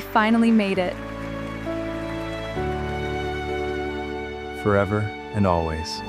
We finally made it. Forever and always.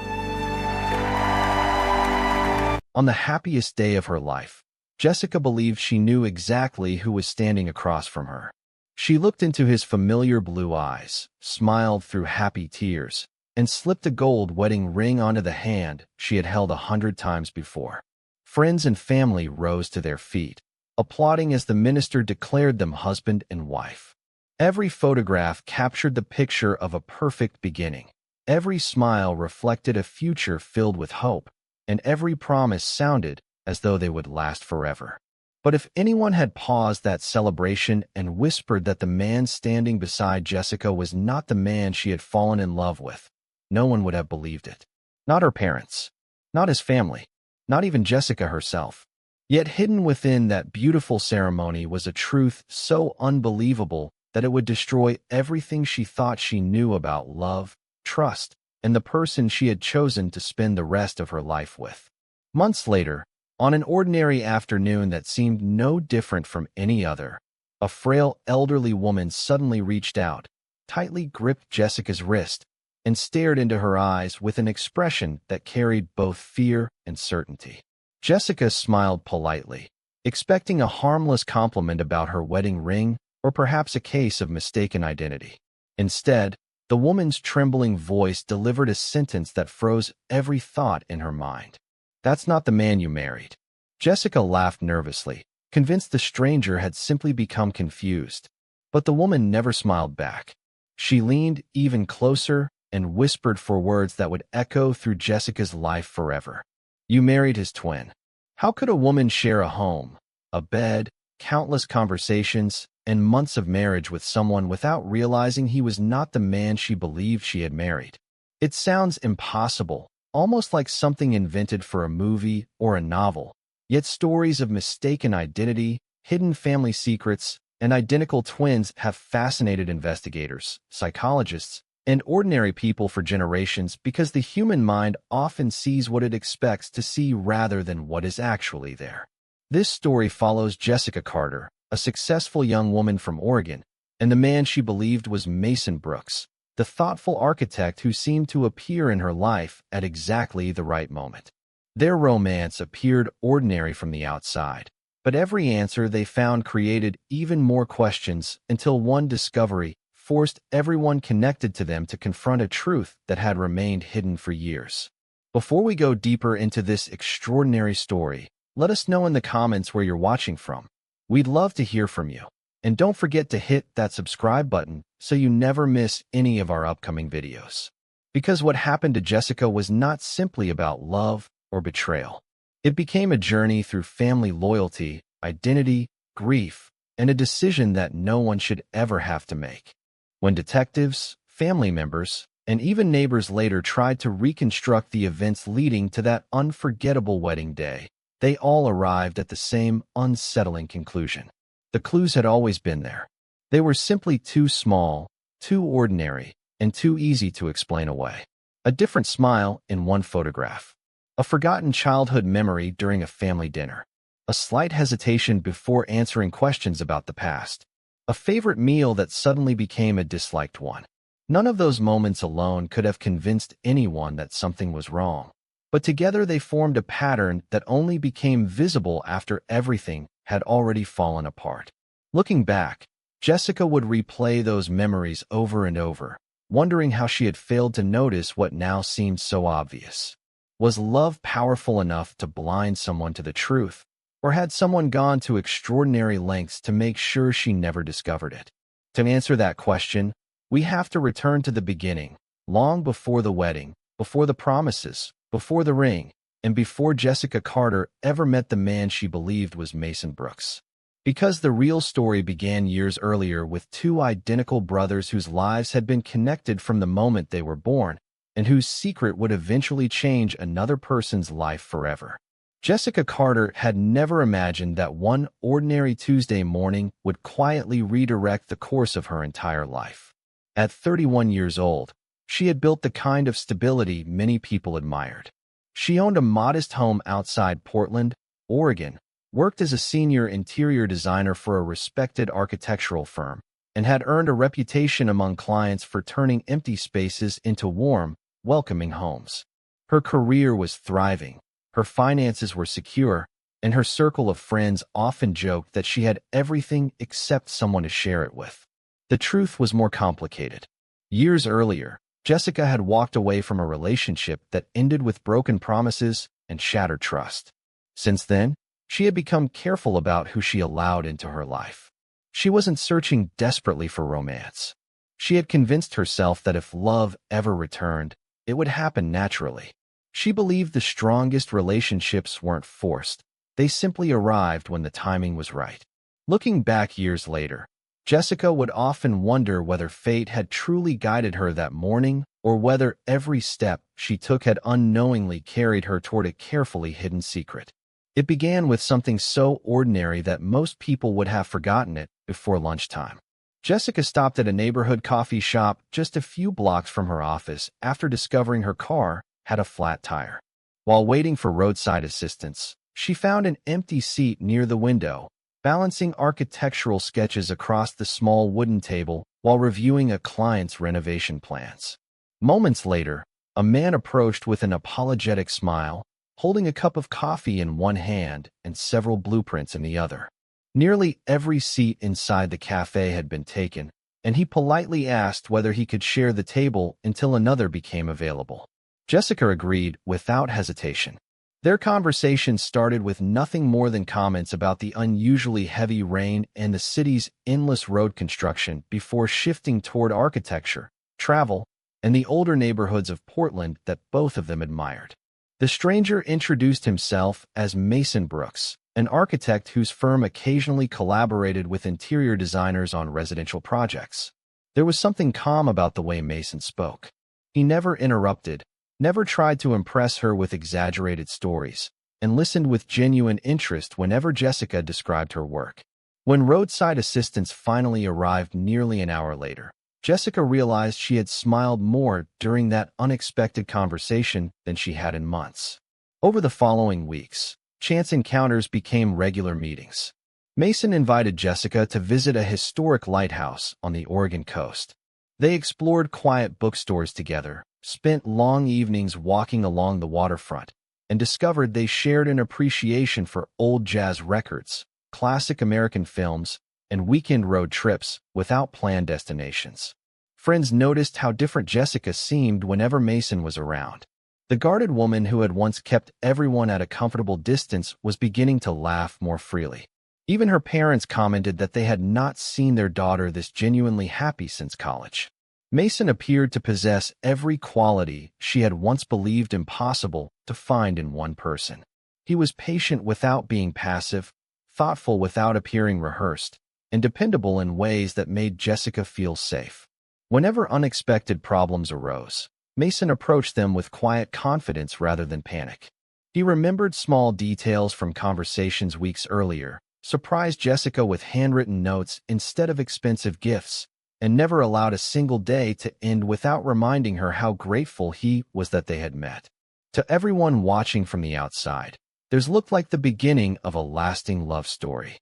On the happiest day of her life, Jessica believed she knew exactly who was standing across from her. She looked into his familiar blue eyes, smiled through happy tears, and slipped a gold wedding ring onto the hand she had held 100 times before. Friends and family rose to their feet, applauding as the minister declared them husband and wife. Every photograph captured the picture of a perfect beginning. Every smile reflected a future filled with hope, and every promise sounded as though they would last forever. But if anyone had paused that celebration and whispered that the man standing beside Jessica was not the man she had fallen in love with, no one would have believed it. Not her parents, not his family, not even Jessica herself. Yet hidden within that beautiful ceremony was a truth so unbelievable that it would destroy everything she thought she knew about love, trust, and the person she had chosen to spend the rest of her life with. Months later, on an ordinary afternoon that seemed no different from any other, a frail elderly woman suddenly reached out, tightly gripped Jessica's wrist, and stared into her eyes with an expression that carried both fear and certainty. Jessica smiled politely, expecting a harmless compliment about her wedding ring or perhaps a case of mistaken identity. Instead, the woman's trembling voice delivered a sentence that froze every thought in her mind. "That's not the man you married." Jessica laughed nervously, convinced the stranger had simply become confused. But the woman never smiled back. She leaned even closer and whispered for words that would echo through Jessica's life forever. "You married his twin." How could a woman share a home, a bed, countless conversations, and months of marriage with someone without realizing he was not the man she believed she had married? It sounds impossible, almost like something invented for a movie or a novel. Yet stories of mistaken identity, hidden family secrets, and identical twins have fascinated investigators, psychologists, and ordinary people for generations because the human mind often sees what it expects to see rather than what is actually there. This story follows Jessica Carter, a successful young woman from Oregon, and the man she believed was Mason Brooks, the thoughtful architect who seemed to appear in her life at exactly the right moment. Their romance appeared ordinary from the outside, but every answer they found created even more questions until one discovery forced everyone connected to them to confront a truth that had remained hidden for years. Before we go deeper into this extraordinary story, let us know in the comments where you're watching from. We'd love to hear from you. And don't forget to hit that subscribe button so you never miss any of our upcoming videos. Because what happened to Jessica was not simply about love or betrayal. It became a journey through family loyalty, identity, grief, and a decision that no one should ever have to make. When detectives, family members, and even neighbors later tried to reconstruct the events leading to that unforgettable wedding day, they all arrived at the same unsettling conclusion. The clues had always been there. They were simply too small, too ordinary, and too easy to explain away. A different smile in one photograph. A forgotten childhood memory during a family dinner. A slight hesitation before answering questions about the past. A favorite meal that suddenly became a disliked one. None of those moments alone could have convinced anyone that something was wrong. But together they formed a pattern that only became visible after everything had already fallen apart. Looking back, Jessica would replay those memories over and over, wondering how she had failed to notice what now seemed so obvious. Was love powerful enough to blind someone to the truth, or had someone gone to extraordinary lengths to make sure she never discovered it? To answer that question, we have to return to the beginning, long before the wedding, before the promises, before the ring, and before Jessica Carter ever met the man she believed was Mason Brooks. Because the real story began years earlier with two identical brothers whose lives had been connected from the moment they were born, and whose secret would eventually change another person's life forever. Jessica Carter had never imagined that one ordinary Tuesday morning would quietly redirect the course of her entire life. At 31 years old, she had built the kind of stability many people admired. She owned a modest home outside Portland, Oregon, worked as a senior interior designer for a respected architectural firm, and had earned a reputation among clients for turning empty spaces into warm, welcoming homes. Her career was thriving, her finances were secure, and her circle of friends often joked that she had everything except someone to share it with. The truth was more complicated. Years earlier, Jessica had walked away from a relationship that ended with broken promises and shattered trust. Since then, she had become careful about who she allowed into her life. She wasn't searching desperately for romance. She had convinced herself that if love ever returned, it would happen naturally. She believed the strongest relationships weren't forced. They simply arrived when the timing was right. Looking back years later, Jessica would often wonder whether fate had truly guided her that morning or whether every step she took had unknowingly carried her toward a carefully hidden secret. It began with something so ordinary that most people would have forgotten it before lunchtime. Jessica stopped at a neighborhood coffee shop just a few blocks from her office after discovering her car had a flat tire. While waiting for roadside assistance, she found an empty seat near the window, balancing architectural sketches across the small wooden table while reviewing a client's renovation plans. Moments later, a man approached with an apologetic smile, holding a cup of coffee in one hand and several blueprints in the other. Nearly every seat inside the cafe had been taken, and he politely asked whether he could share the table until another became available. Jessica agreed without hesitation. Their conversation started with nothing more than comments about the unusually heavy rain and the city's endless road construction before shifting toward architecture, travel, and the older neighborhoods of Portland that both of them admired. The stranger introduced himself as Mason Brooks, an architect whose firm occasionally collaborated with interior designers on residential projects. There was something calm about the way Mason spoke. He never interrupted, never tried to impress her with exaggerated stories, and listened with genuine interest whenever Jessica described her work. When roadside assistance finally arrived nearly an hour later, Jessica realized she had smiled more during that unexpected conversation than she had in months. Over the following weeks, chance encounters became regular meetings. Mason invited Jessica to visit a historic lighthouse on the Oregon coast. They explored quiet bookstores together, spent long evenings walking along the waterfront, and discovered they shared an appreciation for old jazz records, classic American films, and weekend road trips without planned destinations. Friends noticed how different Jessica seemed whenever Mason was around. The guarded woman who had once kept everyone at a comfortable distance was beginning to laugh more freely. Even her parents commented that they had not seen their daughter this genuinely happy since college. Mason appeared to possess every quality she had once believed impossible to find in one person. He was patient without being passive, thoughtful without appearing rehearsed, and dependable in ways that made Jessica feel safe. Whenever unexpected problems arose, Mason approached them with quiet confidence rather than panic. He remembered small details from conversations weeks earlier, surprised Jessica with handwritten notes instead of expensive gifts, and never allowed a single day to end without reminding her how grateful he was that they had met. To everyone watching from the outside, theirs looked like the beginning of a lasting love story.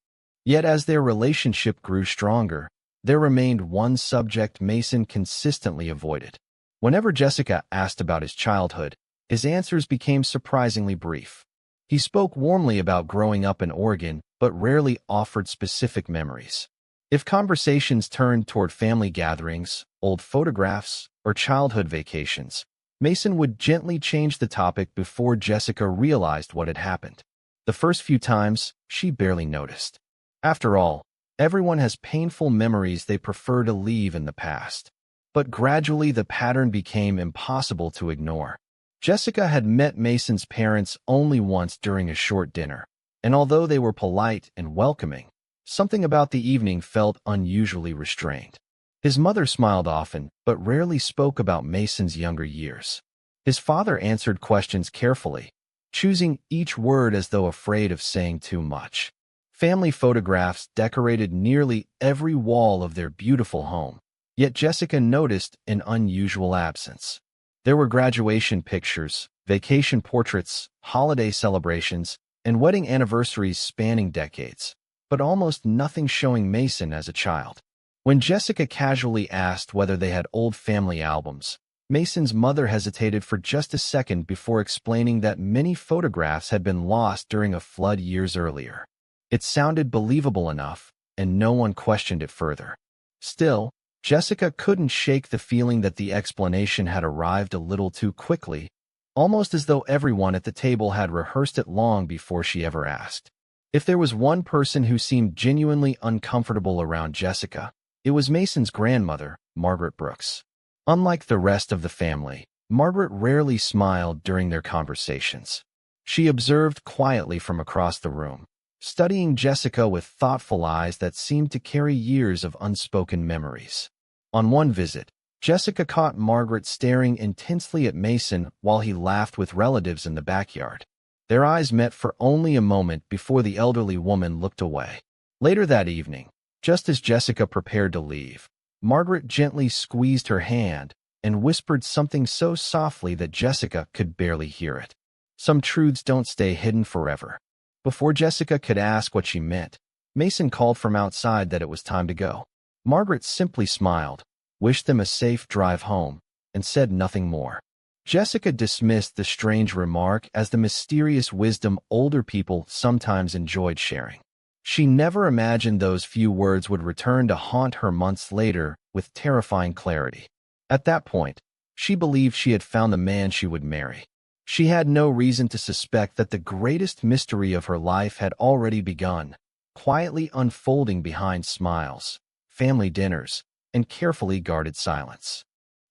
Yet as their relationship grew stronger, there remained one subject Mason consistently avoided. Whenever Jessica asked about his childhood, his answers became surprisingly brief. He spoke warmly about growing up in Oregon, but rarely offered specific memories. If conversations turned toward family gatherings, old photographs, or childhood vacations, Mason would gently change the topic before Jessica realized what had happened. The first few times, she barely noticed. After all, everyone has painful memories they prefer to leave in the past. But gradually the pattern became impossible to ignore. Jessica had met Mason's parents only once during a short dinner, and although they were polite and welcoming, something about the evening felt unusually restrained. His mother smiled often, but rarely spoke about Mason's younger years. His father answered questions carefully, choosing each word as though afraid of saying too much. Family photographs decorated nearly every wall of their beautiful home, yet Jessica noticed an unusual absence. There were graduation pictures, vacation portraits, holiday celebrations, and wedding anniversaries spanning decades, but almost nothing showing Mason as a child. When Jessica casually asked whether they had old family albums, Mason's mother hesitated for just a second before explaining that many photographs had been lost during a flood years earlier. It sounded believable enough, and no one questioned it further. Still, Jessica couldn't shake the feeling that the explanation had arrived a little too quickly, almost as though everyone at the table had rehearsed it long before she ever asked. If there was one person who seemed genuinely uncomfortable around Jessica, it was Mason's grandmother, Margaret Brooks. Unlike the rest of the family, Margaret rarely smiled during their conversations. She observed quietly from across the room, studying Jessica with thoughtful eyes that seemed to carry years of unspoken memories. On one visit, Jessica caught Margaret staring intensely at Mason while he laughed with relatives in the backyard. Their eyes met for only a moment before the elderly woman looked away. Later that evening, just as Jessica prepared to leave, Margaret gently squeezed her hand and whispered something so softly that Jessica could barely hear it. Some truths don't stay hidden forever. Before Jessica could ask what she meant, Mason called from outside that it was time to go. Margaret simply smiled, wished them a safe drive home, and said nothing more. Jessica dismissed the strange remark as the mysterious wisdom older people sometimes enjoyed sharing. She never imagined those few words would return to haunt her months later with terrifying clarity. At that point, she believed she had found the man she would marry. She had no reason to suspect that the greatest mystery of her life had already begun, quietly unfolding behind smiles, family dinners, and carefully guarded silence.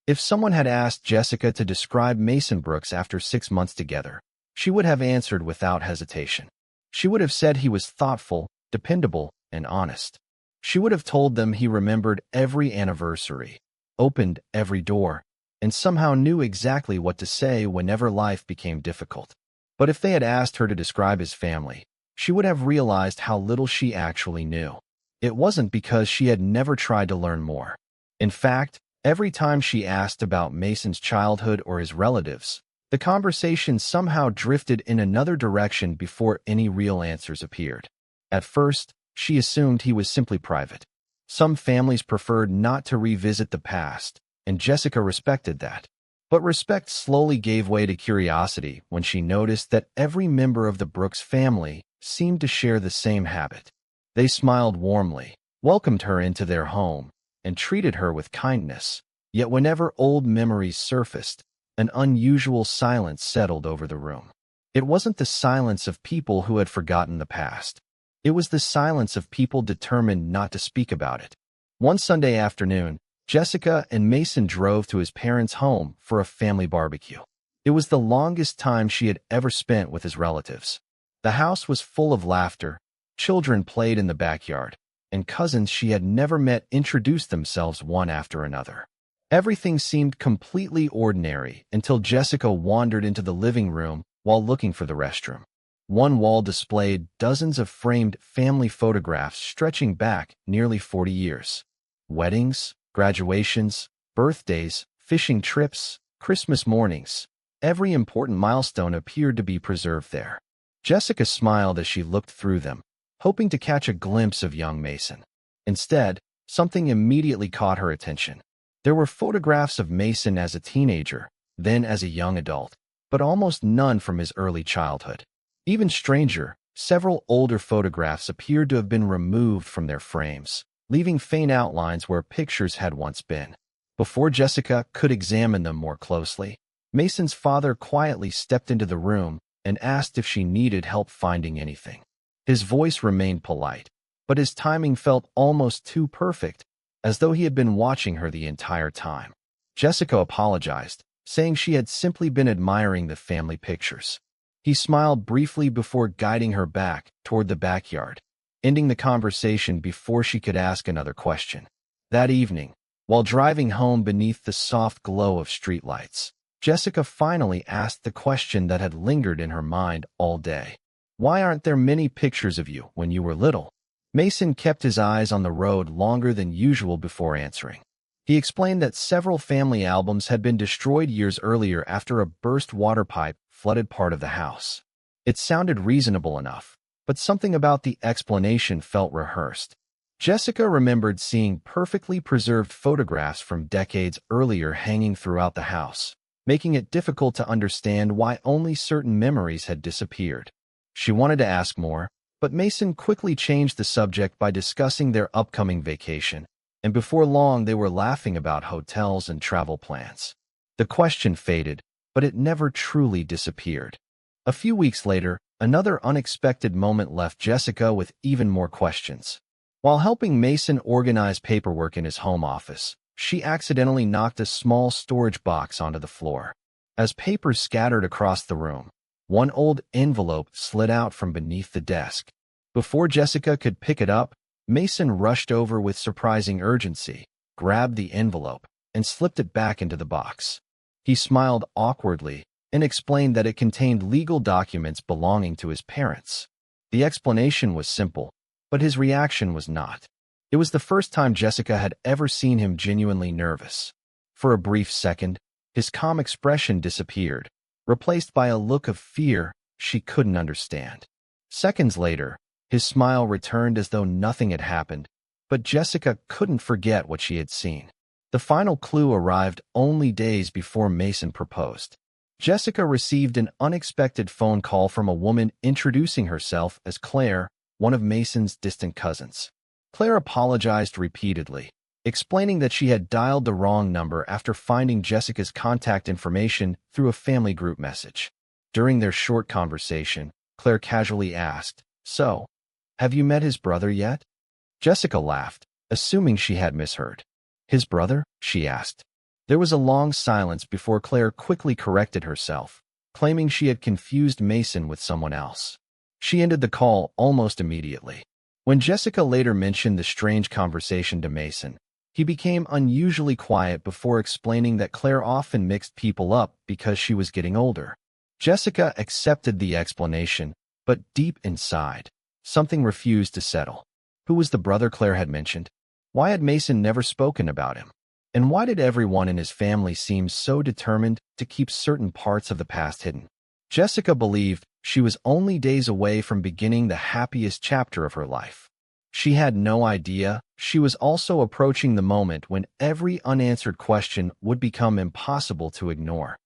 If someone had asked Jessica to describe Mason Brooks after 6 months together, she would have answered without hesitation. She would have said he was thoughtful, dependable, and honest. She would have told them he remembered every anniversary, opened every door, and somehow knew exactly what to say whenever life became difficult. But if they had asked her to describe his family, she would have realized how little she actually knew. It wasn't because she had never tried to learn more. In fact, every time she asked about Mason's childhood or his relatives, the conversation somehow drifted in another direction before any real answers appeared. At first, she assumed he was simply private. Some families preferred not to revisit the past, and Jessica respected that. But respect slowly gave way to curiosity when she noticed that every member of the Brooks family seemed to share the same habit. They smiled warmly, welcomed her into their home, and treated her with kindness. Yet whenever old memories surfaced, an unusual silence settled over the room. It wasn't the silence of people who had forgotten the past. It was the silence of people determined not to speak about it. One Sunday afternoon, Jessica and Mason drove to his parents' home for a family barbecue. It was the longest time she had ever spent with his relatives. The house was full of laughter, children played in the backyard, and cousins she had never met introduced themselves one after another. Everything seemed completely ordinary until Jessica wandered into the living room while looking for the restroom. One wall displayed dozens of framed family photographs stretching back nearly 40 years. Weddings, graduations, birthdays, fishing trips, Christmas mornings. Every important milestone appeared to be preserved there. Jessica smiled as she looked through them, hoping to catch a glimpse of young Mason. Instead, something immediately caught her attention. There were photographs of Mason as a teenager, then as a young adult, but almost none from his early childhood. Even stranger, several older photographs appeared to have been removed from their frames, leaving faint outlines where pictures had once been. Before Jessica could examine them more closely, Mason's father quietly stepped into the room and asked if she needed help finding anything. His voice remained polite, but his timing felt almost too perfect, as though he had been watching her the entire time. Jessica apologized, saying she had simply been admiring the family pictures. He smiled briefly before guiding her back toward the backyard, ending the conversation before she could ask another question. That evening, while driving home beneath the soft glow of streetlights, Jessica finally asked the question that had lingered in her mind all day. Why aren't there many pictures of you when you were little? Mason kept his eyes on the road longer than usual before answering. He explained that several family albums had been destroyed years earlier after a burst water pipe flooded part of the house. It sounded reasonable enough, but something about the explanation felt rehearsed. Jessica remembered seeing perfectly preserved photographs from decades earlier hanging throughout the house, making it difficult to understand why only certain memories had disappeared. She wanted to ask more, but Mason quickly changed the subject by discussing their upcoming vacation, and before long they were laughing about hotels and travel plans. The question faded, but it never truly disappeared. A few weeks later, another unexpected moment left Jessica with even more questions. While helping Mason organize paperwork in his home office, she accidentally knocked a small storage box onto the floor. As papers scattered across the room, one old envelope slid out from beneath the desk. Before Jessica could pick it up, Mason rushed over with surprising urgency, grabbed the envelope, and slipped it back into the box. He smiled awkwardly and explained that it contained legal documents belonging to his parents. The explanation was simple, but his reaction was not. It was the first time Jessica had ever seen him genuinely nervous. For a brief second, his calm expression disappeared, replaced by a look of fear she couldn't understand. Seconds later, his smile returned as though nothing had happened, but Jessica couldn't forget what she had seen. The final clue arrived only days before Mason proposed. Jessica received an unexpected phone call from a woman introducing herself as Claire, one of Mason's distant cousins. Claire apologized repeatedly, explaining that she had dialed the wrong number after finding Jessica's contact information through a family group message. During their short conversation, Claire casually asked, "So, have you met his brother yet?" Jessica laughed, assuming she had misheard. "His brother?" she asked. There was a long silence before Claire quickly corrected herself, claiming she had confused Mason with someone else. She ended the call almost immediately. When Jessica later mentioned the strange conversation to Mason, he became unusually quiet before explaining that Claire often mixed people up because she was getting older. Jessica accepted the explanation, but deep inside, something refused to settle. Who was the brother Claire had mentioned? Why had Mason never spoken about him? And why did everyone in his family seem so determined to keep certain parts of the past hidden? Jessica believed she was only days away from beginning the happiest chapter of her life. She had no idea she was also approaching the moment when every unanswered question would become impossible to ignore.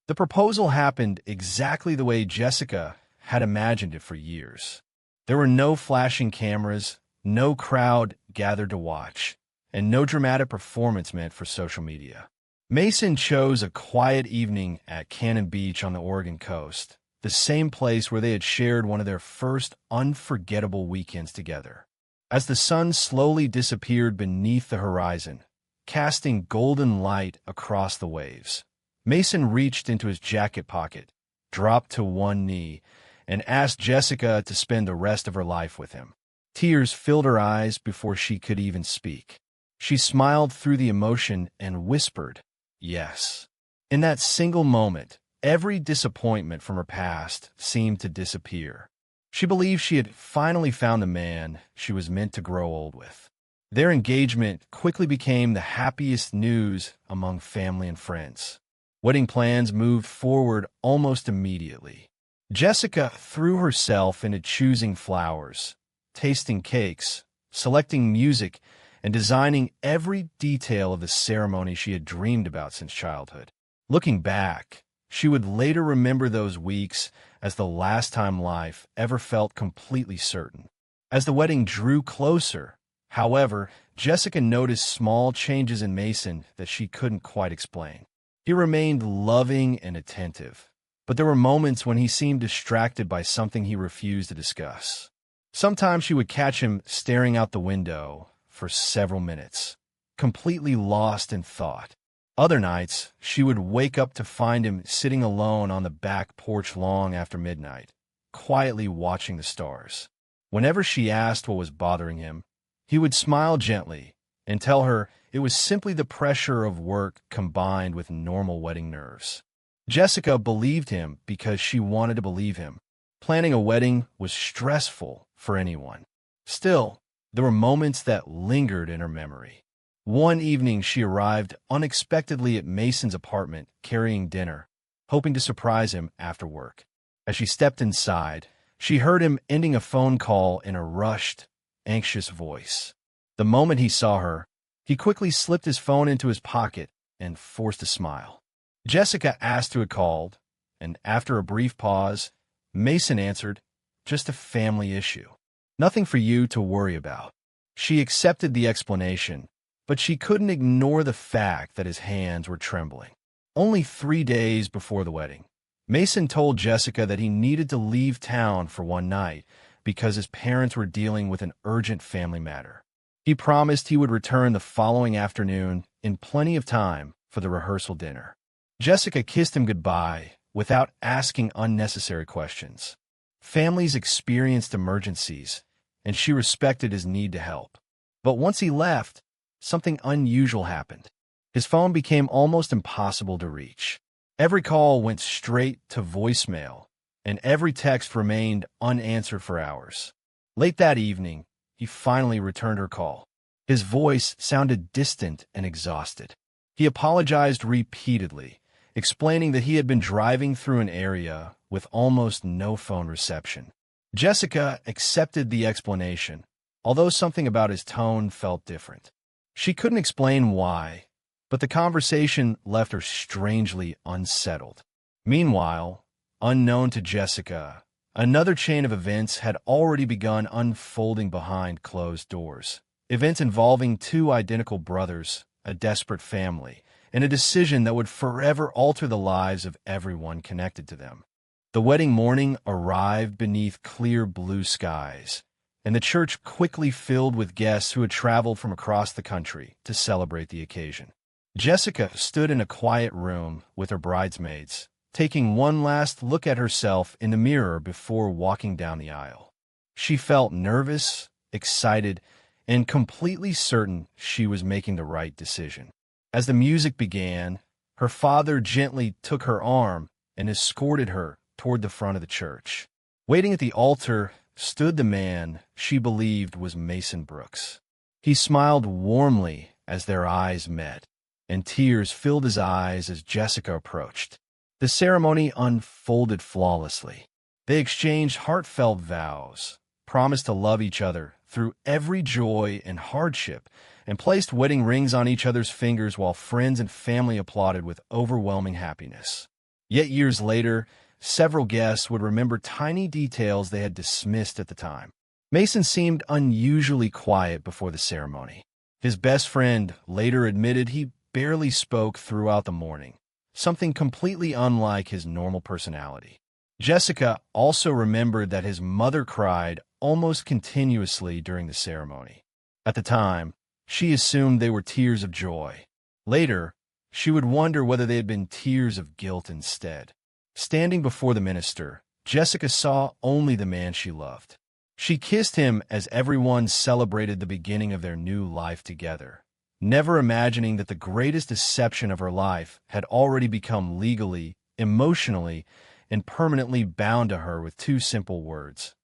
The proposal happened exactly the way Jessica had imagined it for years. There were no flashing cameras, no crowd gathered to watch, and no dramatic performance meant for social media. Mason chose a quiet evening at Cannon Beach on the Oregon coast, the same place where they had shared one of their first unforgettable weekends together. As the sun slowly disappeared beneath the horizon, casting golden light across the waves, Mason reached into his jacket pocket, dropped to one knee, and asked Jessica to spend the rest of her life with him. Tears filled her eyes before she could even speak. She smiled through the emotion and whispered, "Yes." In that single moment, every disappointment from her past seemed to disappear. She believed she had finally found the man she was meant to grow old with. Their engagement quickly became the happiest news among family and friends. Wedding plans moved forward almost immediately. Jessica threw herself into choosing flowers, tasting cakes, selecting music, and designing every detail of the ceremony she had dreamed about since childhood. Looking back, she would later remember those weeks as the last time life ever felt completely certain. As the wedding drew closer, however, Jessica noticed small changes in Mason that she couldn't quite explain. He remained loving and attentive, but there were moments when he seemed distracted by something he refused to discuss. Sometimes she would catch him staring out the window for several minutes, completely lost in thought. Other nights, she would wake up to find him sitting alone on the back porch long after midnight, quietly watching the stars. Whenever she asked what was bothering him, he would smile gently and tell her it was simply the pressure of work combined with normal wedding nerves. Jessica believed him because she wanted to believe him. Planning a wedding was stressful for anyone. Still, there were moments that lingered in her memory. One evening, she arrived unexpectedly at Mason's apartment carrying dinner, hoping to surprise him after work. As she stepped inside, she heard him ending a phone call in a rushed, anxious voice. The moment he saw her, he quickly slipped his phone into his pocket and forced a smile. Jessica asked who had called, and after a brief pause, Mason answered, "Just a family issue. Nothing for you to worry about." She accepted the explanation, but she couldn't ignore the fact that his hands were trembling. Only 3 days before the wedding, Mason told Jessica that he needed to leave town for one night because his parents were dealing with an urgent family matter. He promised he would return the following afternoon in plenty of time for the rehearsal dinner. Jessica kissed him goodbye without asking unnecessary questions. Families experienced emergencies, and she respected his need to help. But once he left, something unusual happened. His phone became almost impossible to reach. Every call went straight to voicemail, and every text remained unanswered for hours. Late that evening, he finally returned her call. His voice sounded distant and exhausted. He apologized repeatedly, explaining that he had been driving through an area with almost no phone reception. Jessica accepted the explanation, although something about his tone felt different. She couldn't explain why, but the conversation left her strangely unsettled. Meanwhile, unknown to Jessica, another chain of events had already begun unfolding behind closed doors. Events involving two identical brothers, a desperate family, and a decision that would forever alter the lives of everyone connected to them. The wedding morning arrived beneath clear blue skies, and the church quickly filled with guests who had traveled from across the country to celebrate the occasion. Jessica stood in a quiet room with her bridesmaids, taking one last look at herself in the mirror before walking down the aisle. She felt nervous, excited, and completely certain she was making the right decision. As the music began, her father gently took her arm and escorted her toward the front of the church. Waiting at the altar stood the man she believed was Mason Brooks. He smiled warmly as their eyes met, and tears filled his eyes as Jessica approached. The ceremony unfolded flawlessly. They exchanged heartfelt vows, promised to love each other through every joy and hardship, and placed wedding rings on each other's fingers while friends and family applauded with overwhelming happiness. Yet years later, several guests would remember tiny details they had dismissed at the time. Mason seemed unusually quiet before the ceremony. His best friend later admitted he barely spoke throughout the morning, something completely unlike his normal personality. Jessica also remembered that his mother cried almost continuously during the ceremony. At the time, she assumed they were tears of joy. Later, she would wonder whether they had been tears of guilt instead. Standing before the minister, Jessica saw only the man she loved. She kissed him as everyone celebrated the beginning of their new life together, never imagining that the greatest deception of her life had already become legally, emotionally, and permanently bound to her with two simple words: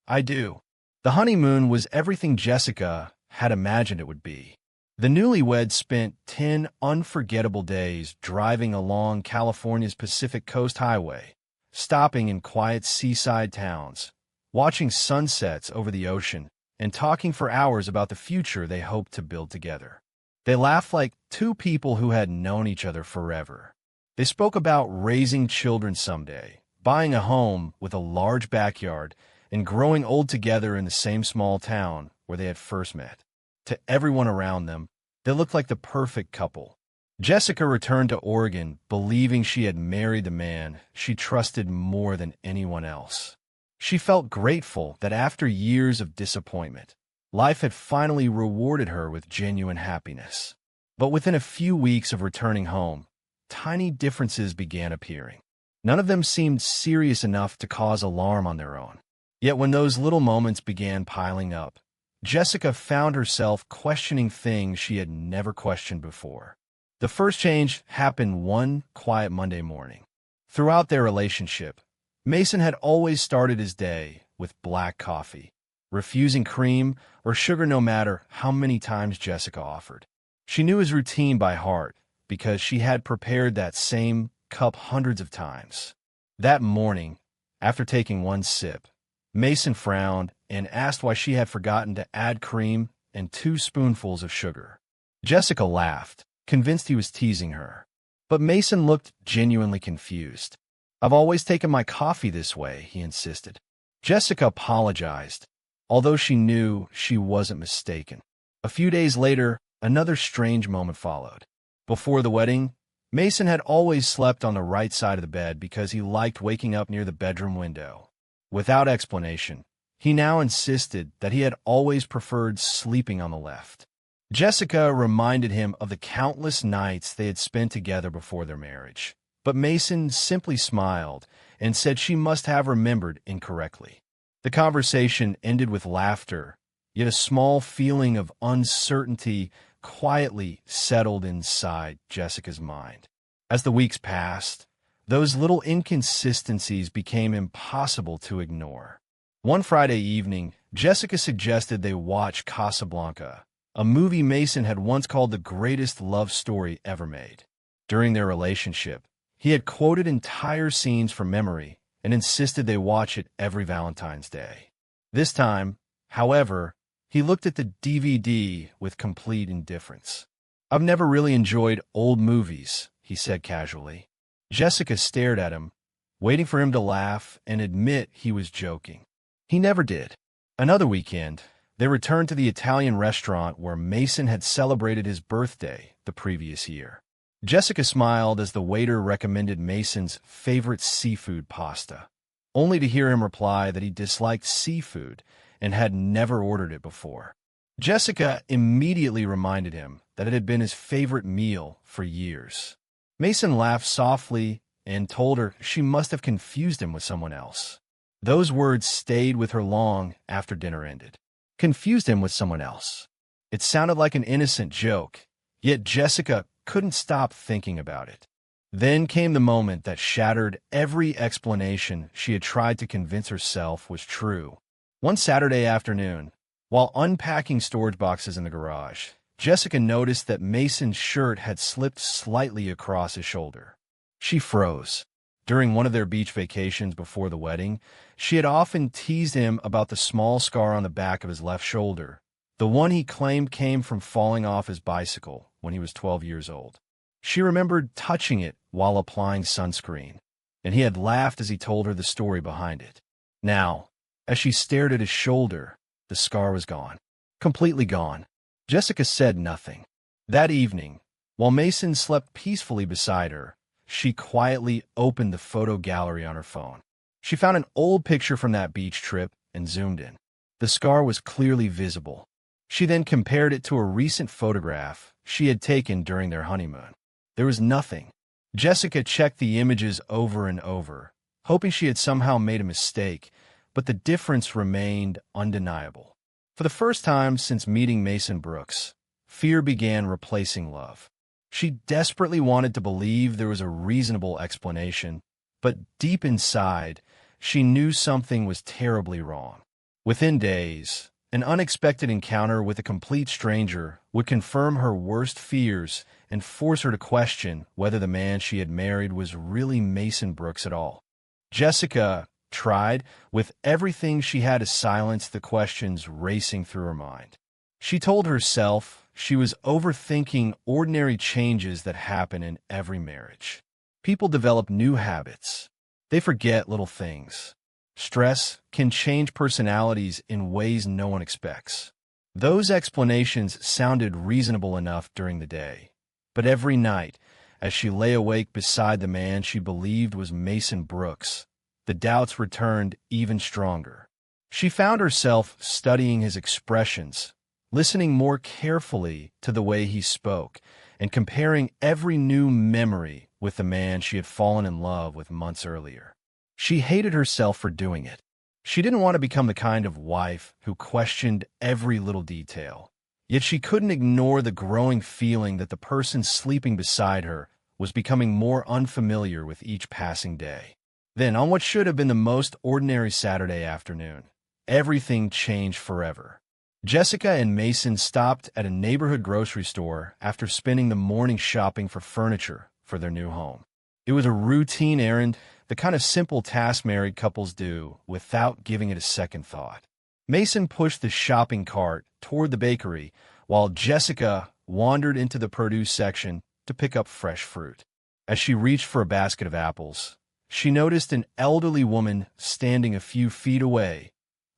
"I do." The honeymoon was everything Jessica had imagined it would be. The newlyweds spent 10 unforgettable days driving along California's Pacific Coast Highway, stopping in quiet seaside towns, watching sunsets over the ocean, and talking for hours about the future they hoped to build together. They laughed like two people who had known each other forever. They spoke about raising children someday, buying a home with a large backyard, and growing old together in the same small town where they had first met. To everyone around them, they looked like the perfect couple. Jessica returned to Oregon believing she had married the man she trusted more than anyone else. She felt grateful that after years of disappointment, life had finally rewarded her with genuine happiness. But within a few weeks of returning home, tiny differences began appearing. None of them seemed serious enough to cause alarm on their own. Yet when those little moments began piling up, Jessica found herself questioning things she had never questioned before. The first change happened one quiet Monday morning. Throughout their relationship, Mason had always started his day with black coffee, refusing cream or sugar no matter how many times Jessica offered. She knew his routine by heart because she had prepared that same cup hundreds of times. That morning, after taking one sip, Mason frowned and asked why she had forgotten to add cream and 2 spoonfuls of sugar. Jessica laughed, convinced he was teasing her. But Mason looked genuinely confused. "I've always taken my coffee this way," he insisted. Jessica apologized, although she knew she wasn't mistaken. A few days later, another strange moment followed. Before the wedding, Mason had always slept on the right side of the bed because he liked waking up near the bedroom window. Without explanation, he now insisted that he had always preferred sleeping on the left. Jessica reminded him of the countless nights they had spent together before their marriage, but Mason simply smiled and said she must have remembered incorrectly. The conversation ended with laughter, yet a small feeling of uncertainty quietly settled inside Jessica's mind. As the weeks passed, those little inconsistencies became impossible to ignore. One Friday evening, Jessica suggested they watch Casablanca, a movie Mason had once called the greatest love story ever made. During their relationship, he had quoted entire scenes from memory and insisted they watch it every Valentine's Day. This time, however, he looked at the DVD with complete indifference. "I've never really enjoyed old movies," he said casually. Jessica stared at him, waiting for him to laugh and admit he was joking. He never did. Another weekend, they returned to the Italian restaurant where Mason had celebrated his birthday the previous year. Jessica smiled as the waiter recommended Mason's favorite seafood pasta, only to hear him reply that he disliked seafood and had never ordered it before. Jessica immediately reminded him that it had been his favorite meal for years. Mason laughed softly and told her she must have confused him with someone else. Those words stayed with her long after dinner ended. Confused him with someone else. It sounded like an innocent joke, yet Jessica couldn't stop thinking about it. Then came the moment that shattered every explanation she had tried to convince herself was true. One Saturday afternoon, while unpacking storage boxes in the garage, Jessica noticed that Mason's shirt had slipped slightly across his shoulder. She froze. During one of their beach vacations before the wedding, she had often teased him about the small scar on the back of his left shoulder, the one he claimed came from falling off his bicycle when he was 12 years old. She remembered touching it while applying sunscreen, and he had laughed as he told her the story behind it. Now, as she stared at his shoulder, the scar was gone. Completely gone. Jessica said nothing. That evening, while Mason slept peacefully beside her, she quietly opened the photo gallery on her phone. She found an old picture from that beach trip and zoomed in. The scar was clearly visible. She then compared it to a recent photograph she had taken during their honeymoon. There was nothing. Jessica checked the images over and over, hoping she had somehow made a mistake, but the difference remained undeniable. For the first time since meeting Mason Brooks, fear began replacing love. She desperately wanted to believe there was a reasonable explanation, but deep inside, she knew something was terribly wrong. Within days, an unexpected encounter with a complete stranger would confirm her worst fears and force her to question whether the man she had married was really Mason Brooks at all. Jessica tried with everything she had to silence the questions racing through her mind. She told herself she was overthinking ordinary changes that happen in every marriage. People develop new habits. They forget little things. Stress can change personalities in ways no one expects. Those explanations sounded reasonable enough during the day, but every night, as she lay awake beside the man she believed was Mason Brooks, the doubts returned even stronger. She found herself studying his expressions, listening more carefully to the way he spoke, and comparing every new memory with the man she had fallen in love with months earlier. She hated herself for doing it. She didn't want to become the kind of wife who questioned every little detail. Yet she couldn't ignore the growing feeling that the person sleeping beside her was becoming more unfamiliar with each passing day. Then, on what should have been the most ordinary Saturday afternoon, everything changed forever. Jessica and Mason stopped at a neighborhood grocery store after spending the morning shopping for furniture for their new home. It was a routine errand, the kind of simple task married couples do without giving it a second thought. Mason pushed the shopping cart toward the bakery, while Jessica wandered into the produce section to pick up fresh fruit. As she reached for a basket of apples, she noticed an elderly woman standing a few feet away,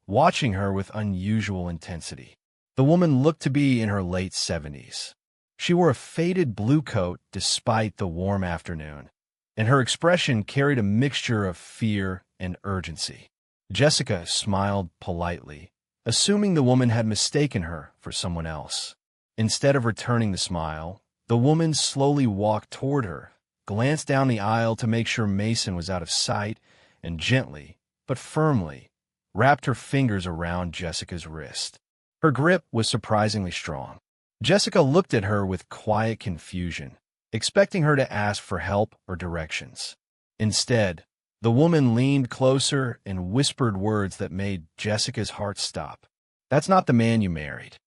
watching her with unusual intensity. The woman looked to be in her late 70s. She wore a faded blue coat despite the warm afternoon, and her expression carried a mixture of fear and urgency. Jessica smiled politely, assuming the woman had mistaken her for someone else. Instead of returning the smile, the woman slowly walked toward her, glanced down the aisle to make sure Mason was out of sight, and gently, but firmly, wrapped her fingers around Jessica's wrist. Her grip was surprisingly strong. Jessica looked at her with quiet confusion, expecting her to ask for help or directions. Instead, the woman leaned closer and whispered words that made Jessica's heart stop. "That's not the man you married."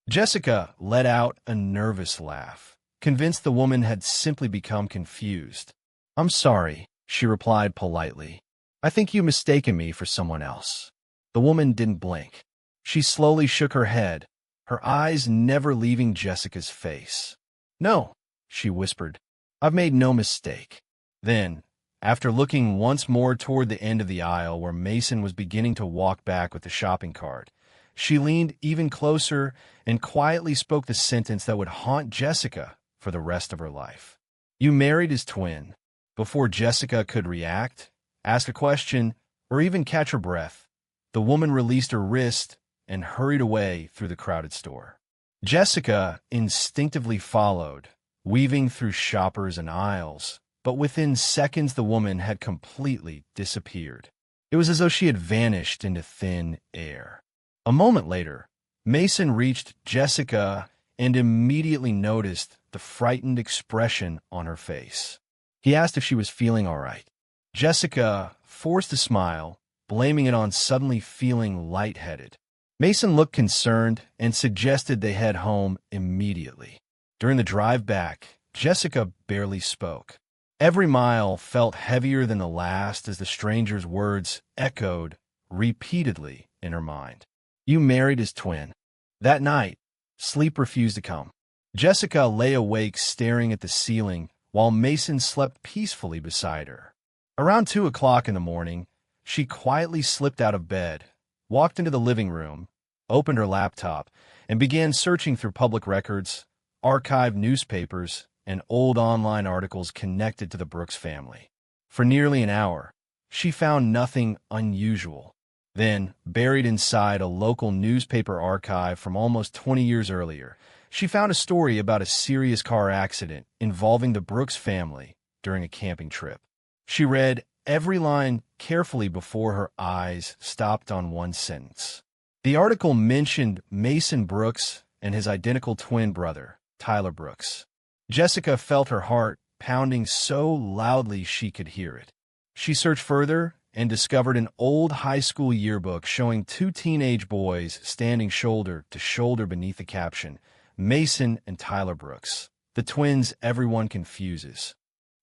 Jessica let out a nervous laugh, convinced the woman had simply become confused. "I'm sorry," she replied politely. "I think you've mistaken me for someone else." The woman didn't blink. She slowly shook her head, her eyes never leaving Jessica's face. "No," she whispered. "I've made no mistake." Then, after looking once more toward the end of the aisle where Mason was beginning to walk back with the shopping cart, she leaned even closer and quietly spoke the sentence that would haunt Jessica for the rest of her life. "You married his twin." Before Jessica could react, ask a question, or even catch her breath, the woman released her wrist and hurried away through the crowded store. Jessica instinctively followed, weaving through shoppers and aisles, but within seconds the woman had completely disappeared. It was as though she had vanished into thin air. A moment later, Mason reached Jessica and immediately noticed the frightened expression on her face. He asked if she was feeling all right. Jessica forced a smile, blaming it on suddenly feeling lightheaded. Mason looked concerned and suggested they head home immediately. During the drive back, Jessica barely spoke. Every mile felt heavier than the last as the stranger's words echoed repeatedly in her mind. "You married his twin." That night, sleep refused to come. Jessica lay awake staring at the ceiling while Mason slept peacefully beside her. Around 2 o'clock in the morning, she quietly slipped out of bed, walked into the living room, opened her laptop, and began searching through public records, archived newspapers, and old online articles connected to the Brooks family. For nearly an hour, she found nothing unusual. Then, buried inside a local newspaper archive from almost 20 years earlier, she found a story about a serious car accident involving the Brooks family during a camping trip. She read every line carefully before her eyes stopped on one sentence. The article mentioned Mason Brooks and his identical twin brother, Tyler Brooks. Jessica felt her heart pounding so loudly she could hear it. She searched further and discovered an old high school yearbook showing 2 teenage boys standing shoulder to shoulder beneath the caption, "Mason and Tyler Brooks, the twins everyone confuses."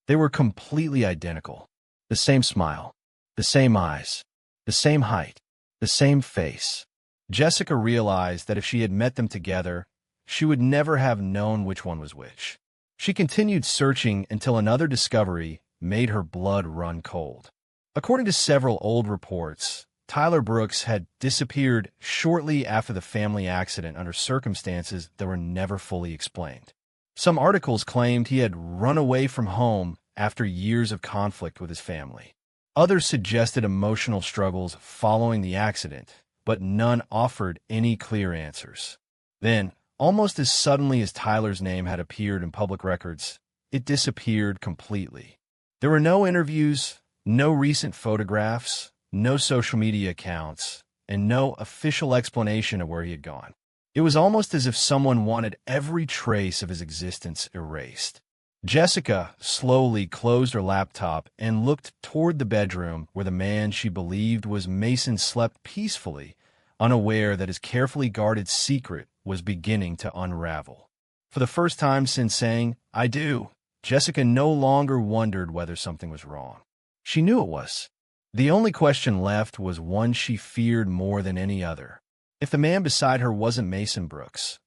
They were completely identical. The same smile, the same eyes, the same height, the same face. Jessica realized that if she had met them together, she would never have known which one was which. She continued searching until another discovery made her blood run cold. According to several old reports, Tyler Brooks had disappeared shortly after the family accident under circumstances that were never fully explained. Some articles claimed he had run away from home after years of conflict with his family. Others suggested emotional struggles following the accident, but none offered any clear answers. Then, almost as suddenly as Tyler's name had appeared in public records, it disappeared completely. There were no interviews, no recent photographs, no social media accounts, and no official explanation of where he had gone. It was almost as if someone wanted every trace of his existence erased. Jessica slowly closed her laptop and looked toward the bedroom where the man she believed was Mason slept peacefully, unaware that his carefully guarded secret was beginning to unravel. For the first time since saying, "I do," Jessica no longer wondered whether something was wrong. She knew it was. The only question left was one she feared more than any other. If the man beside her wasn't Mason Brooks,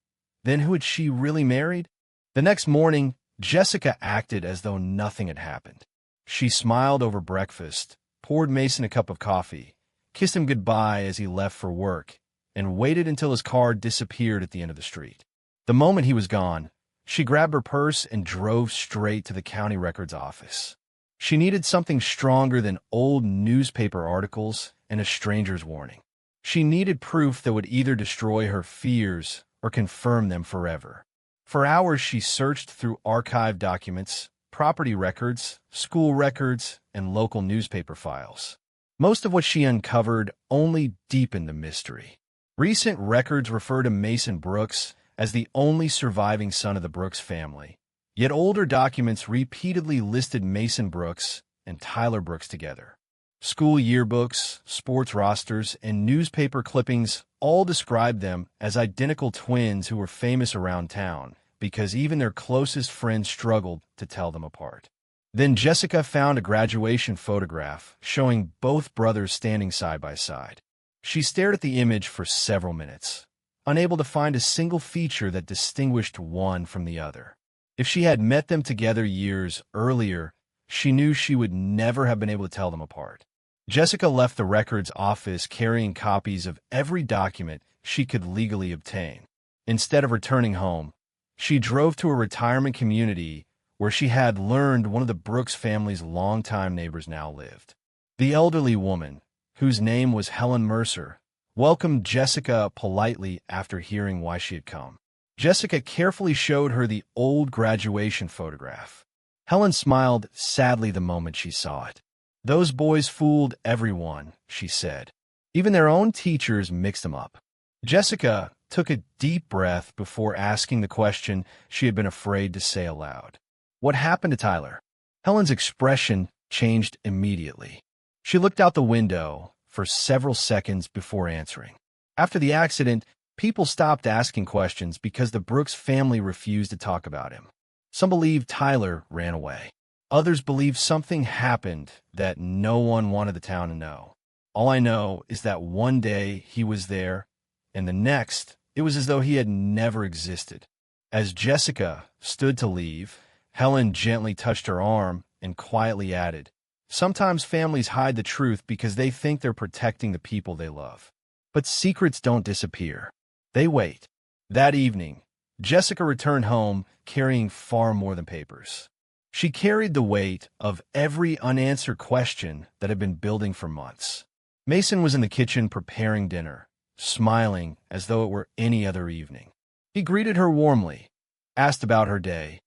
then who had she really married? The next morning, Jessica acted as though nothing had happened. She smiled over breakfast, poured Mason a cup of coffee, kissed him goodbye as he left for work, and waited until his car disappeared at the end of the street. The moment he was gone, she grabbed her purse and drove straight to the county records office. She needed something stronger than old newspaper articles and a stranger's warning. She needed proof that would either destroy her fears or confirm them forever. For hours, she searched through archived documents, property records, school records, and local newspaper files. Most of what she uncovered only deepened the mystery. Recent records refer to Mason Brooks as the only surviving son of the Brooks family, yet older documents repeatedly listed Mason Brooks and Tyler Brooks together. School yearbooks, sports rosters, and newspaper clippings all described them as identical twins who were famous around town because even their closest friends struggled to tell them apart. Then Jessica found a graduation photograph showing both brothers standing side by side. She stared at the image for several minutes, unable to find a single feature that distinguished one from the other. If she had met them together years earlier, she knew she would never have been able to tell them apart. Jessica left the records office carrying copies of every document she could legally obtain. Instead of returning home, she drove to a retirement community where she had learned one of the Brooks family's longtime neighbors now lived. The elderly woman, whose name was Helen Mercer, welcomed Jessica politely after hearing why she had come. Jessica carefully showed her the old graduation photograph. Helen smiled sadly the moment she saw it. "Those boys fooled everyone," she said. "Even their own teachers mixed them up." Jessica took a deep breath before asking the question she had been afraid to say aloud. "What happened to Tyler?" Helen's expression changed immediately. She looked out the window for several seconds before answering. After the accident, people stopped asking questions because the Brooks family refused to talk about him. Some believed Tyler ran away. Others believed something happened that no one wanted the town to know. All I know is that one day he was there, and the next, it was as though he had never existed. As Jessica stood to leave, Helen gently touched her arm and quietly added, "Sometimes families hide the truth because they think they're protecting the people they love. But secrets don't disappear. They wait." That evening, Jessica returned home carrying far more than papers. She carried the weight of every unanswered question that had been building for months. Mason was in the kitchen preparing dinner, smiling as though it were any other evening. He greeted her warmly, asked about her day,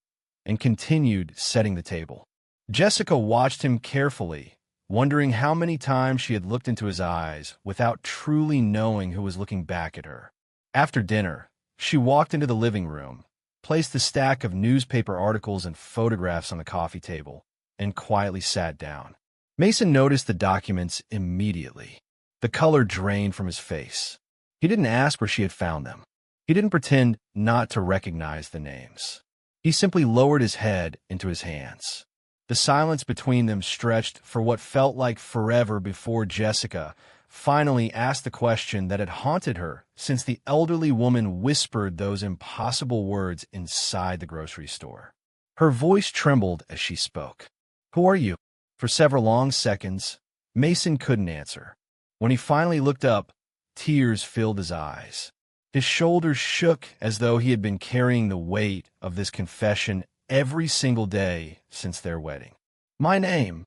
and continued setting the table. Jessica watched him carefully, wondering how many times she had looked into his eyes without truly knowing who was looking back at her. After dinner, she walked into the living room, placed the stack of newspaper articles and photographs on the coffee table, and quietly sat down. Mason noticed the documents immediately. The color drained from his face. He didn't ask where she had found them. He didn't pretend not to recognize the names. He simply lowered his head into his hands. The silence between them stretched for what felt like forever before Jessica finally asked the question that had haunted her since the elderly woman whispered those impossible words inside the grocery store. Her voice trembled as she spoke. "Who are you?" For several long seconds, Mason couldn't answer. When he finally looked up, tears filled his eyes. His shoulders shook as though he had been carrying the weight of this confession every single day since their wedding. "My name,"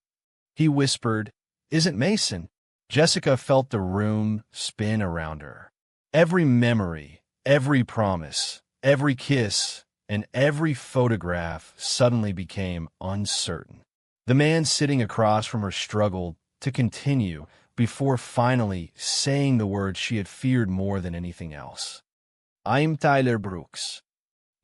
he whispered, "isn't Mason." Jessica felt the room spin around her. Every memory, every promise, every kiss, and every photograph suddenly became uncertain. The man sitting across from her struggled to continue before finally saying the words she had feared more than anything else. "I'm Tyler Brooks."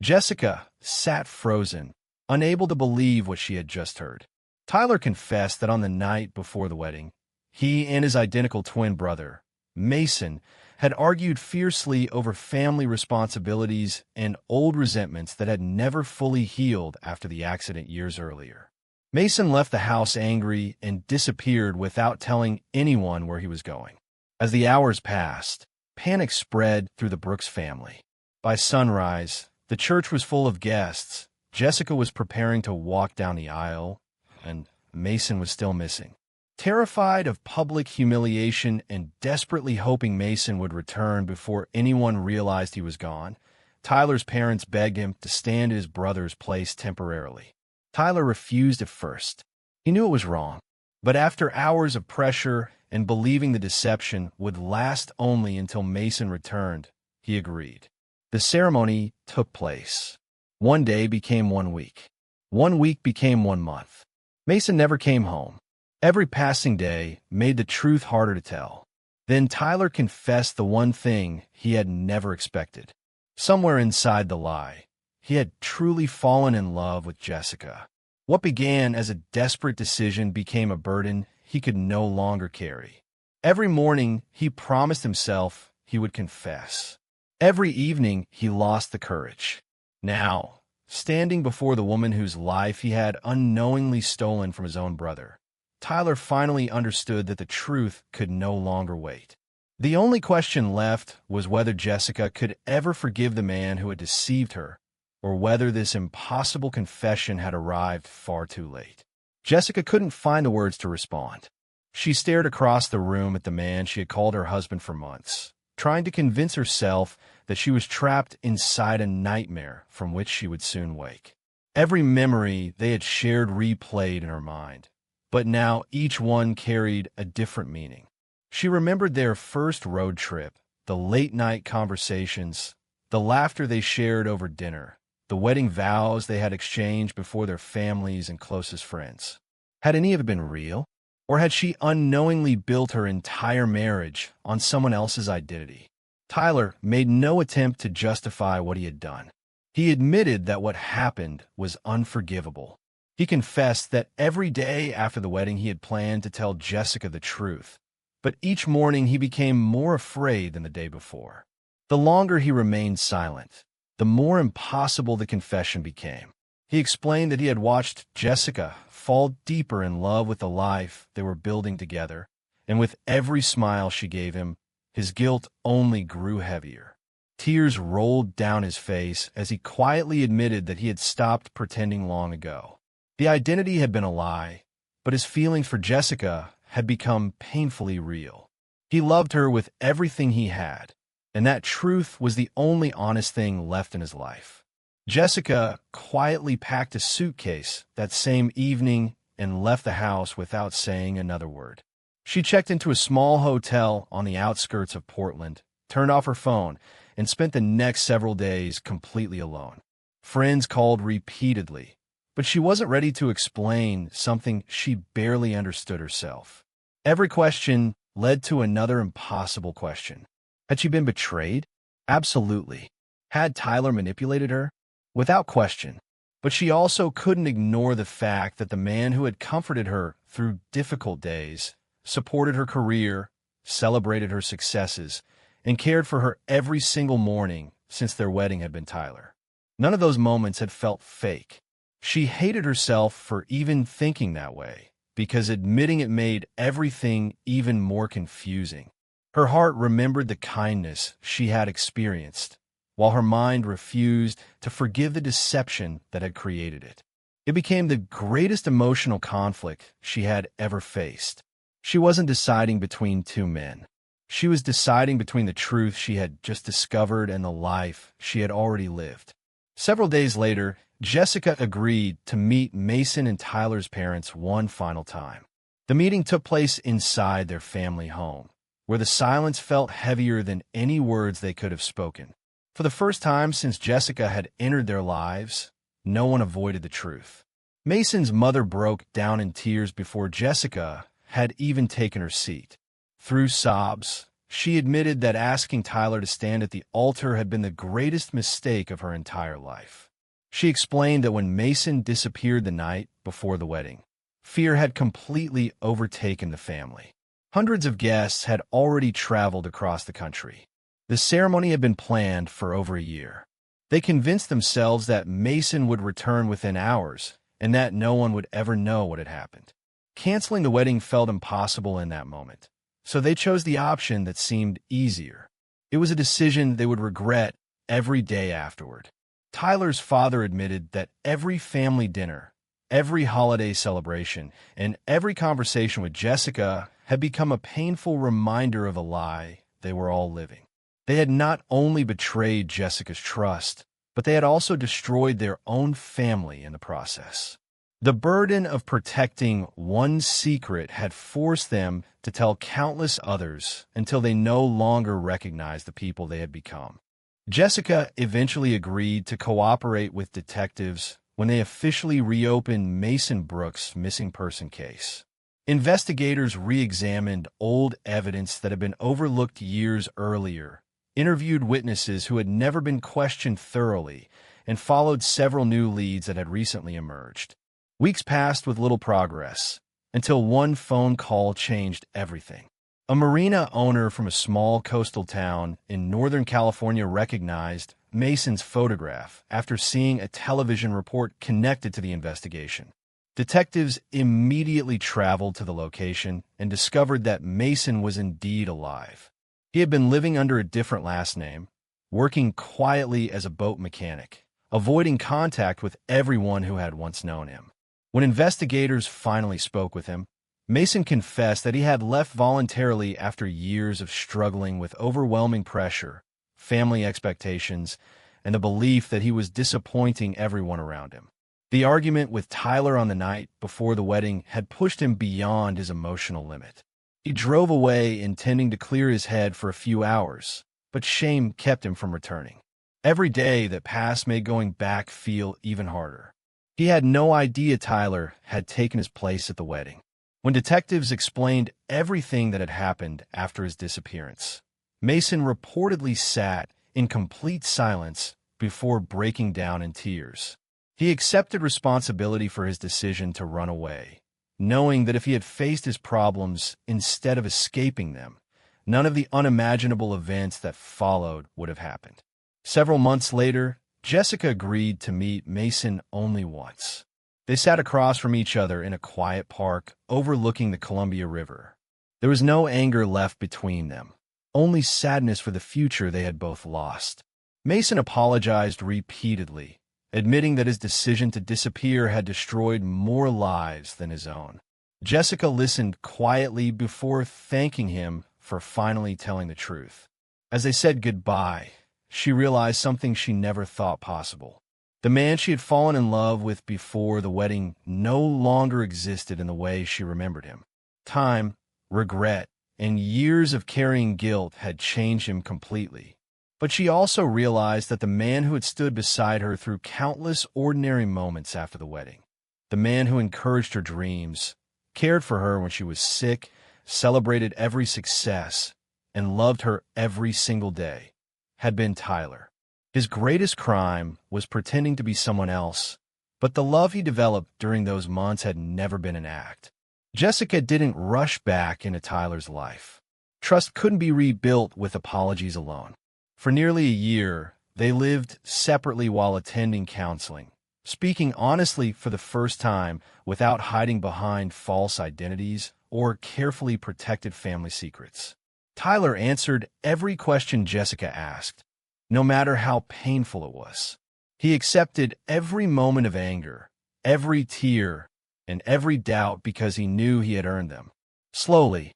Jessica sat frozen, unable to believe what she had just heard. Tyler confessed that on the night before the wedding, he and his identical twin brother, Mason, had argued fiercely over family responsibilities and old resentments that had never fully healed after the accident years earlier. Mason left the house angry and disappeared without telling anyone where he was going. As the hours passed, Panic spread through the Brooks family. By sunrise, the church was full of guests. Jessica was preparing to walk down the aisle, and Mason was still missing. Terrified of public humiliation and desperately hoping Mason would return before anyone realized he was gone, Tyler's parents begged him to stand in his brother's place temporarily. Tyler refused at first. He knew it was wrong, but after hours of pressure and believing the deception would last only until Mason returned, he agreed. The ceremony took place. One day became 1 week. 1 week became 1 month. Mason never came home. Every passing day made the truth harder to tell. Then Tyler confessed the one thing he had never expected. Somewhere inside the lie, he had truly fallen in love with Jessica. What began as a desperate decision became a burden he could no longer carry. Every morning, he promised himself he would confess. Every evening, he lost the courage. Now, standing before the woman whose life he had unknowingly stolen from his own brother, Tyler finally understood that the truth could no longer wait. The only question left was whether Jessica could ever forgive the man who had deceived her, or whether this impossible confession had arrived far too late. Jessica couldn't find the words to respond. She stared across the room at the man she had called her husband for months, trying to convince herself that she was trapped inside a nightmare from which she would soon wake. Every memory they had shared replayed in her mind, but now each one carried a different meaning. She remembered their first road trip, the late-night conversations, the laughter they shared over dinner, the wedding vows they had exchanged before their families and closest friends. Had any of it been real? Or had she unknowingly built her entire marriage on someone else's identity? Tyler made no attempt to justify what he had done. He admitted that what happened was unforgivable. He confessed that every day after the wedding he had planned to tell Jessica the truth, but each morning he became more afraid than the day before. The longer he remained silent, the more impossible the confession became. He explained that he had watched Jessica fall deeper in love with the life they were building together, and with every smile she gave him, his guilt only grew heavier. Tears rolled down his face as he quietly admitted that he had stopped pretending long ago. The identity had been a lie, but his feelings for Jessica had become painfully real. He loved her with everything he had, and that truth was the only honest thing left in his life. Jessica quietly packed a suitcase that same evening and left the house without saying another word. She checked into a small hotel on the outskirts of Portland, turned off her phone, and spent the next several days completely alone. Friends called repeatedly, but she wasn't ready to explain something she barely understood herself. Every question led to another impossible question. Had she been betrayed? Absolutely. Had Tyler manipulated her? Without question. But she also couldn't ignore the fact that the man who had comforted her through difficult days, supported her career, celebrated her successes, and cared for her every single morning since their wedding had been Tyler. None of those moments had felt fake. She hated herself for even thinking that way, because admitting it made everything even more confusing. Her heart remembered the kindness she had experienced, while her mind refused to forgive the deception that had created it. It became the greatest emotional conflict she had ever faced. She wasn't deciding between two men. She was deciding between the truth she had just discovered and the life she had already lived. Several days later, Jessica agreed to meet Mason and Tyler's parents one final time. The meeting took place inside their family home, where the silence felt heavier than any words they could have spoken. For the first time since Jessica had entered their lives, no one avoided the truth. Mason's mother broke down in tears before Jessica had even taken her seat. Through sobs, she admitted that asking Tyler to stand at the altar had been the greatest mistake of her entire life. She explained that when Mason disappeared the night before the wedding, fear had completely overtaken the family. Hundreds of guests had already traveled across the country. The ceremony had been planned for over a year. They convinced themselves that Mason would return within hours and that no one would ever know what had happened. Canceling the wedding felt impossible in that moment, so they chose the option that seemed easier. It was a decision they would regret every day afterward. Tyler's father admitted that every family dinner, every holiday celebration, and every conversation with Jessica had become a painful reminder of a lie they were all living. They had not only betrayed Jessica's trust, but they had also destroyed their own family in the process. The burden of protecting one secret had forced them to tell countless others until they no longer recognized the people they had become. Jessica eventually agreed to cooperate with detectives when they officially reopened Mason Brooks' missing person case. Investigators re-examined old evidence that had been overlooked years earlier, interviewed witnesses who had never been questioned thoroughly, and followed several new leads that had recently emerged. Weeks passed with little progress, until one phone call changed everything. A marina owner from a small coastal town in Northern California recognized Mason's photograph after seeing a television report connected to the investigation. Detectives immediately traveled to the location and discovered that Mason was indeed alive. He had been living under a different last name, working quietly as a boat mechanic, avoiding contact with everyone who had once known him. When investigators finally spoke with him, Mason confessed that he had left voluntarily after years of struggling with overwhelming pressure, family expectations, and the belief that he was disappointing everyone around him. The argument with Tyler on the night before the wedding had pushed him beyond his emotional limit. He drove away intending to clear his head for a few hours, but shame kept him from returning. Every day that passed made going back feel even harder. He had no idea Tyler had taken his place at the wedding. When detectives explained everything that had happened after his disappearance, Mason reportedly sat in complete silence before breaking down in tears. He accepted responsibility for his decision to run away, knowing that if he had faced his problems instead of escaping them, none of the unimaginable events that followed would have happened. Several months later, Jessica agreed to meet Mason only once. They sat across from each other in a quiet park overlooking the Columbia River. There was no anger left between them, only sadness for the future they had both lost. Mason apologized repeatedly, admitting that his decision to disappear had destroyed more lives than his own. Jessica listened quietly before thanking him for finally telling the truth. As they said goodbye, she realized something she never thought possible. The man she had fallen in love with before the wedding no longer existed in the way she remembered him. Time, regret, and years of carrying guilt had changed him completely. But she also realized that the man who had stood beside her through countless ordinary moments after the wedding, the man who encouraged her dreams, cared for her when she was sick, celebrated every success, and loved her every single day, had been Tyler. His greatest crime was pretending to be someone else, but the love he developed during those months had never been an act. Jessica didn't rush back into Tyler's life. Trust couldn't be rebuilt with apologies alone. For nearly a year, they lived separately while attending counseling, speaking honestly for the first time without hiding behind false identities or carefully protected family secrets. Tyler answered every question Jessica asked, no matter how painful it was. He accepted every moment of anger, every tear, and every doubt because he knew he had earned them. Slowly,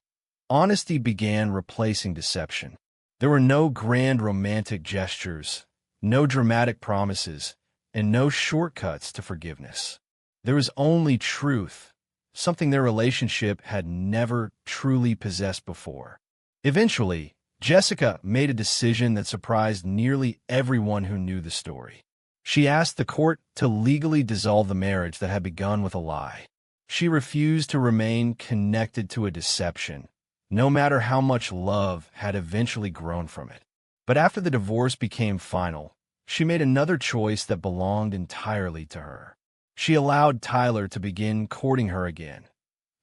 honesty began replacing deception. There were no grand romantic gestures, no dramatic promises, and no shortcuts to forgiveness. There was only truth, something their relationship had never truly possessed before. Eventually, Jessica made a decision that surprised nearly everyone who knew the story. She asked the court to legally dissolve the marriage that had begun with a lie. She refused to remain connected to a deception, no matter how much love had eventually grown from it. But after the divorce became final, she made another choice that belonged entirely to her. She allowed Tyler to begin courting her again,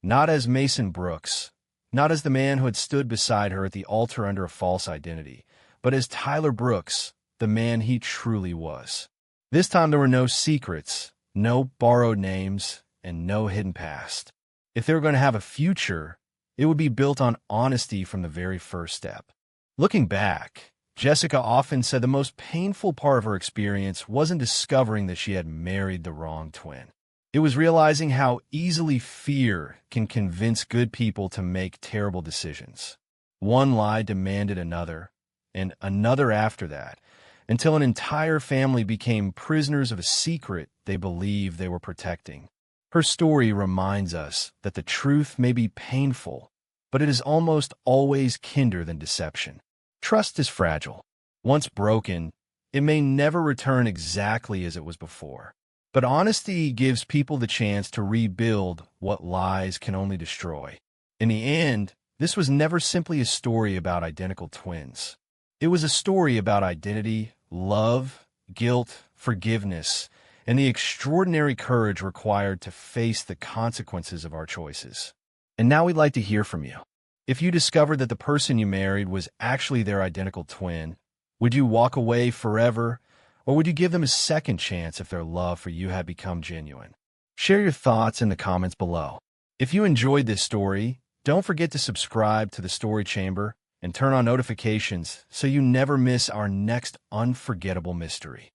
not as Mason Brooks, not as the man who had stood beside her at the altar under a false identity, but as Tyler Brooks, the man he truly was. This time there were no secrets, no borrowed names, and no hidden past. If they were going to have a future, it would be built on honesty from the very first step. Looking back, Jessica often said the most painful part of her experience wasn't discovering that she had married the wrong twin. It was realizing how easily fear can convince good people to make terrible decisions. One lie demanded another, and another after that, until an entire family became prisoners of a secret they believed they were protecting. Her story reminds us that the truth may be painful, but it is almost always kinder than deception. Trust is fragile. Once broken, it may never return exactly as it was before. But honesty gives people the chance to rebuild what lies can only destroy. In the end, this was never simply a story about identical twins. It was a story about identity, love, guilt, forgiveness, and the extraordinary courage required to face the consequences of our choices. And now we'd like to hear from you. If you discovered that the person you married was actually their identical twin, would you walk away forever, or would you give them a second chance if their love for you had become genuine? Share your thoughts in the comments below. If you enjoyed this story, don't forget to subscribe to the Story Chamber and turn on notifications so you never miss our next unforgettable mystery.